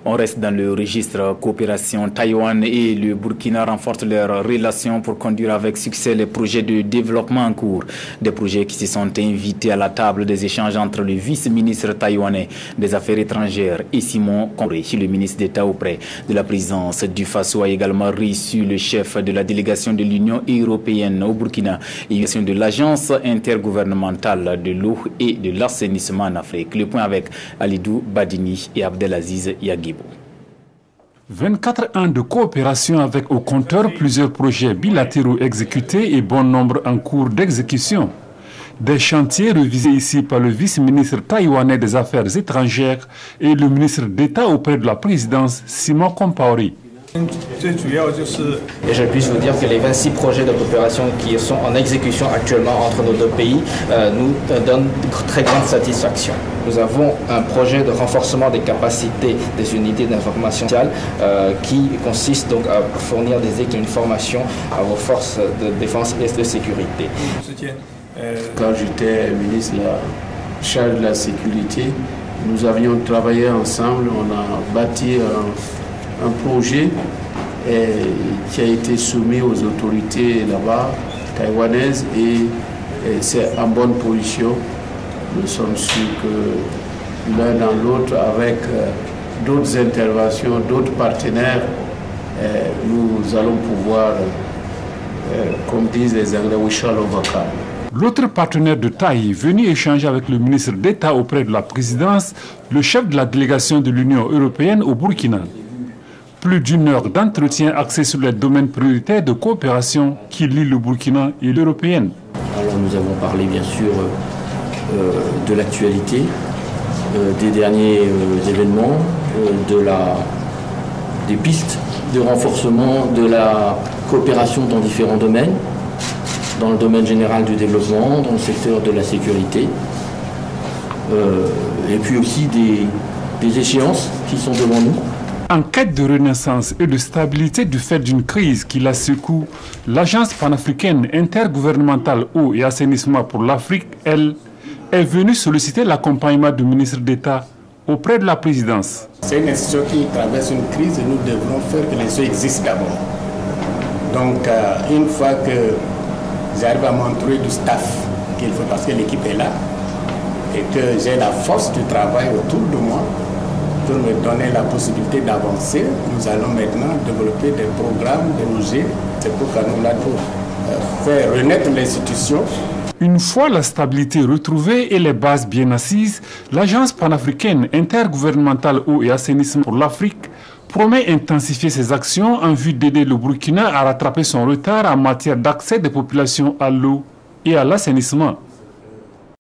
On reste dans le registre coopération. Taïwan et le Burkina renforcent leurs relations pour conduire avec succès les projets de développement en cours. Des projets qui se sont invités à la table des échanges entre le vice-ministre taïwanais des Affaires étrangères et Simon Komré, le ministre d'État auprès de la présidence du Faso, a également reçu le chef de la délégation de l'Union européenne au Burkina et de l'Agence intergouvernementale de l'eau et de l'assainissement en Afrique. Le point avec Alidou Badini et Abdelaziz Yaguibou. 24 ans de coopération avec au compteur plusieurs projets bilatéraux exécutés et bon nombre en cours d'exécution. Des chantiers revisés ici par le vice-ministre taïwanais des Affaires étrangères et le ministre d'État auprès de la présidence, Simon Compaoré. Et je puisse vous dire que les 26 projets de coopération qui sont en exécution actuellement entre nos deux pays nous donnent très grande satisfaction. Nous avons un projet de renforcement des capacités des unités d'information sociale qui consiste donc à fournir une formation à vos forces de défense et de sécurité. Quand j'étais ministre chargé de la sécurité, nous avions travaillé ensemble, on a bâti un projet qui a été soumis aux autorités là-bas, taïwanaises, et c'est en bonne position. Nous sommes sûrs que l'un dans l'autre, avec d'autres interventions, d'autres partenaires, nous allons pouvoir, comme disent les Anglais, we shall overcome. L'autre partenaire de taille venu échanger avec le ministre d'État auprès de la présidence, le chef de la délégation de l'Union européenne au Burkina. Plus d'une heure d'entretien axé sur les domaines prioritaires de coopération qui lient le Burkina et l'Européenne. Alors nous avons parlé bien sûr de l'actualité, des derniers événements, des pistes de renforcement de la coopération dans différents domaines, dans le domaine général du développement, dans le secteur de la sécurité, et puis aussi des échéances qui sont devant nous. En quête de renaissance et de stabilité du fait d'une crise qui la secoue, l'Agence panafricaine intergouvernementale eau et assainissement pour l'Afrique, elle, est venue solliciter l'accompagnement du ministre d'État auprès de la présidence. C'est une institution qui traverse une crise et nous devrons faire que les eaux existent d'abord. Donc, une fois que j'arrive à m'entourer du staff qu'il faut, parce que l'équipe est là, et que j'ai la force du travail autour de moi, pour me donner la possibilité d'avancer, nous allons maintenant développer des programmes, des projets. C'est pourquoi nous là pour faire renaître l'institution. Une fois la stabilité retrouvée et les bases bien assises, l'Agence panafricaine intergouvernementale eau et assainissement pour l'Afrique promet intensifier ses actions en vue d'aider le Burkina à rattraper son retard en matière d'accès des populations à l'eau et à l'assainissement.